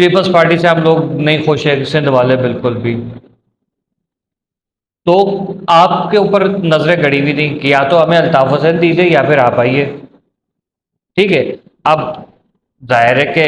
Peoples party سے ہم لوگ نہیں خوش ہیں سندھ والے بالکل بھی. تو آپ کے اوپر نظریں گڑی ہوئی تھیں کہ یا تو ہمیں الطاف حسین دیجیے یا پھر آپ آئیے. ٹھیک ہے. اب ظاہر ہے کہ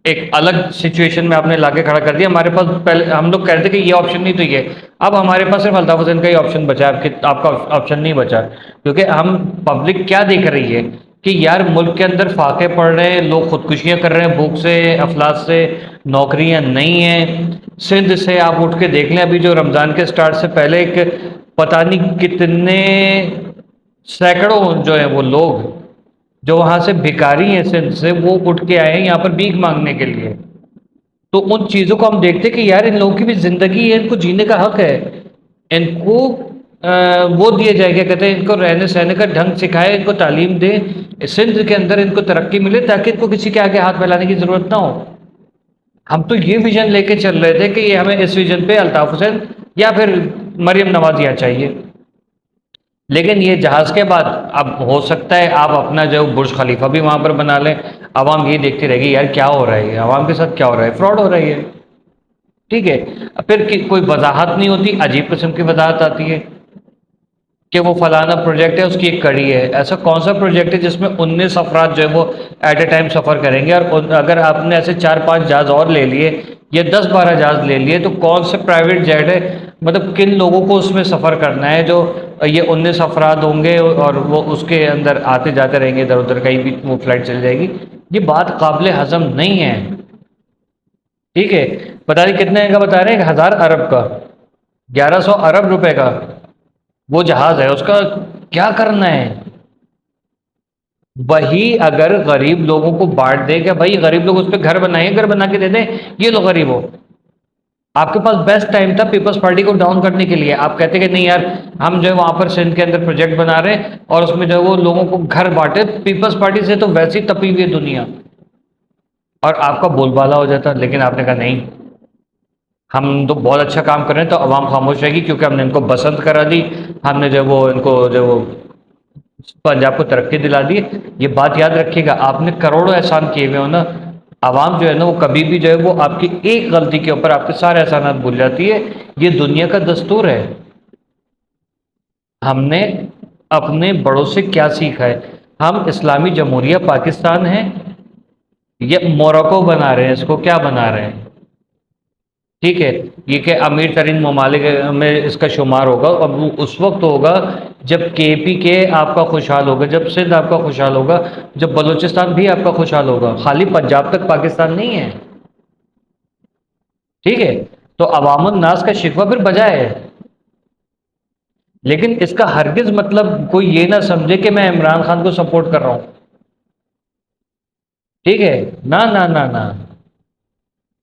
ایک الگ سچویشن میں آپ نے لا کے کھڑا کر دیا. ہمارے پاس پہلے ہم لوگ کہتے کہ یہ آپشن نہیں تو یہ. اب ہمارے پاس صرف الطاف حسین کا ہی آپشن بچا ہے, آپ کا آپشن نہیں بچا, کیونکہ ہم پبلک کیا دیکھ رہی ہے کہ یار ملک کے اندر فاقے پڑ رہے ہیں, لوگ خودکشیاں کر رہے ہیں بھوک سے, افلاس سے, نوکریاں نہیں ہیں. سندھ سے آپ اٹھ کے دیکھ لیں, ابھی جو رمضان کے سٹارٹ سے پہلے ایک پتہ نہیں کتنے سینکڑوں جو ہیں وہ لوگ جو وہاں سے بھکاری ہیں سندھ سے, وہ اٹھ کے آئے ہیں یہاں پر بھیک مانگنے کے لیے. تو ان چیزوں کو ہم دیکھتے کہ یار ان لوگوں کی بھی زندگی ہے, ان کو جینے کا حق ہے. ان کو وہ دیے جائے, کیا کہتے ہیں, ان کو رہنے سہنے کا ڈھنگ سکھائے, ان کو تعلیم دے, سندھ کے اندر ان کو ترقی ملے تاکہ ان کو کسی کے آگے ہاتھ پھیلانے کی ضرورت نہ ہو. ہم تو یہ ویژن لے کے چل رہے تھے کہ یہ ہمیں اس ویژن پہ الطاف حسین یا پھر مریم نواز یا چاہیے. لیکن یہ جہاز کے بعد اب ہو سکتا ہے آپ اپنا جو برج خلیفہ بھی وہاں پر بنا لیں. عوام یہ دیکھتی رہے گی یار کیا ہو رہا ہے, عوام کے ساتھ کیا ہو رہا ہے, فراڈ ہو رہی ہے. ٹھیک ہے. پھر کوئی وضاحت نہیں ہوتی, عجیب قسم کی وضاحت آتی ہے کہ وہ فلانا پروجیکٹ ہے, اس کی ایک کڑی ہے. ایسا کون سا پروجیکٹ ہے جس میں 19 افراد جو ہے وہ ایٹ اے ٹائم سفر کریں گے؟ اور اگر آپ نے ایسے 4-5 جہاز اور لے لیے یا 10-12 جہاز لے لیے تو کون سے پرائیویٹ جیٹ ہے, مطلب کن لوگوں کو اس میں سفر کرنا ہے جو یہ 19 افراد ہوں گے اور وہ اس کے اندر آتے جاتے رہیں گے ادھر ادھر, کہیں بھی وہ فلائٹ چل جائے گی. یہ بات قابل ہضم نہیں ہے. ٹھیک ہے. پتہ نہیں کتنے کا بتا رہے ہیں, 1000 ارب کا, 1100 ارب روپے کا وہ جہاز ہے. اس کا کیا کرنا ہے؟ وہی اگر غریب لوگوں کو بانٹ دے کہ بھائی غریب لوگ اس پہ گھر بنائیں, گھر بنا کے دے دیں, یہ لوگ غریب ہو. آپ کے پاس بیسٹ ٹائم تھا پیپلز پارٹی کو ڈاؤن کرنے کے لیے. آپ کہتے کہ نہیں یار ہم جو ہے وہاں پر سندھ کے اندر پروجیکٹ بنا رہے ہیں اور اس میں جو ہے وہ لوگوں کو گھر بانٹے. پیپلز پارٹی سے تو ویسی تپی ہوئی ہے دنیا, اور آپ کا بول بالا ہو جاتا. لیکن آپ نے کہا نہیں, ہم تو بہت اچھا کام کر رہے ہیں تو عوام خاموش رہے گی کیونکہ ہم نے ان کو بسنت کرا دی, ہم نے جو ہے وہ ان کو جو وہ پنجاب کو ترقی دلا دی. یہ بات یاد رکھیے گا, آپ نے کروڑوں احسان کیے ہوئے ہو نا, عوام جو ہے نا وہ کبھی بھی جو ہے وہ آپ کی ایک غلطی کے اوپر آپ کے سارے احسانات بھول جاتی ہے. یہ دنیا کا دستور ہے. ہم نے اپنے بڑوں سے کیا سیکھا ہے؟ ہم اسلامی جمہوریہ پاکستان ہیں یہ موروکو بنا رہے ہیں, اس کو کیا بنا رہے ہیں؟ ٹھیک ہے. یہ کہ امیر ترین ممالک میں اس کا شمار ہوگا, اب وہ اس وقت ہوگا جب کے پی کے آپ کا خوشحال ہوگا, جب سندھ آپ کا خوشحال ہوگا, جب بلوچستان بھی آپ کا خوشحال ہوگا. خالی پنجاب تک پاکستان نہیں ہے. ٹھیک ہے. تو عوام الناس کا شکوہ پھر بجا ہے, لیکن اس کا ہرگز مطلب کوئی یہ نہ سمجھے کہ میں عمران خان کو سپورٹ کر رہا ہوں. ٹھیک ہے. نہ نہ نہ نہ.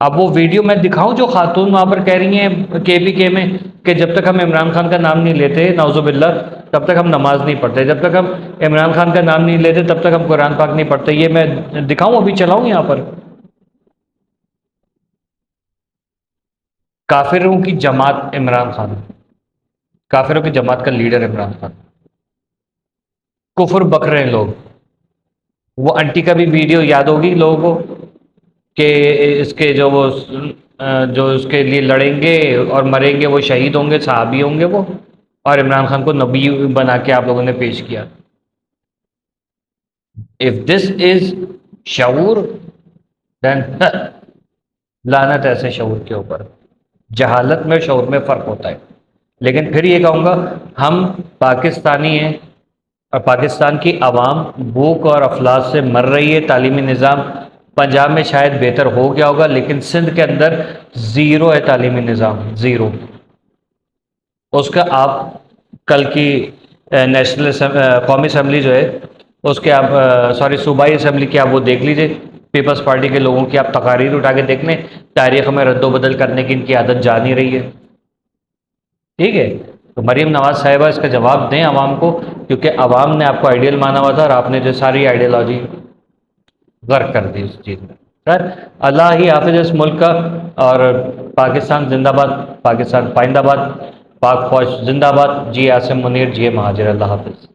اب وہ ویڈیو میں دکھاؤں جو خاتون وہاں پر کہہ رہی ہیں کے پی کے میں کہ جب تک ہم عمران خان کا نام نہیں لیتے نعوذ باللہ تب تک ہم نماز نہیں پڑھتے, جب تک ہم عمران خان کا نام نہیں لیتے تب تک ہم قرآن پاک نہیں پڑھتے. یہ میں دکھاؤں, ابھی چلاؤں یہاں پر؟ کافروں کی جماعت عمران خان, کافروں کی جماعت کا لیڈر عمران خان, کفر بک رہے ہیں لوگ. وہ انٹی کا بھی ویڈیو یاد ہوگی لوگوں کو کہ اس کے جو اس کے لیے لڑیں گے اور مریں گے وہ شہید ہوں گے, صحابی ہوں گے وہ, اور عمران خان کو نبی بنا کے آپ لوگوں نے پیش کیا. if this is شعور then لعنت ایسے شعور کے اوپر. جہالت میں شعور میں فرق ہوتا ہے. لیکن پھر یہ کہوں گا ہم پاکستانی ہیں اور پاکستان کی عوام بھوک اور افلاس سے مر رہی ہے. تعلیمی نظام پنجاب میں شاید بہتر ہو گیا ہوگا لیکن سندھ کے اندر زیرو ہے تعلیمی نظام, زیرو. اس کا آپ کل کی نیشنل قومی اسمبلی جو ہے اس کے آپ صوبائی اسمبلی کی آپ وہ دیکھ لیجئے, پیپلز پارٹی کے لوگوں کی آپ تقاریر اٹھا کے دیکھ لیں, تاریخ میں رد و بدل کرنے کی ان کی عادت جا نہیں رہی ہے. ٹھیک ہے. تو مریم نواز صاحبہ اس کا جواب دیں عوام کو, کیونکہ عوام نے آپ کو آئیڈیل مانا ہوا تھا اور آپ نے جو ساری آئیڈیالوجی غرق کر دی اس چیز میں. سر اللہ ہی حافظ اس ملک کا, اور پاکستان زندہ باد, پاکستان پائندہ باد, پاک فوج زندہ باد. جی عاصم منیر, جی مہاجر. اللہ حافظ.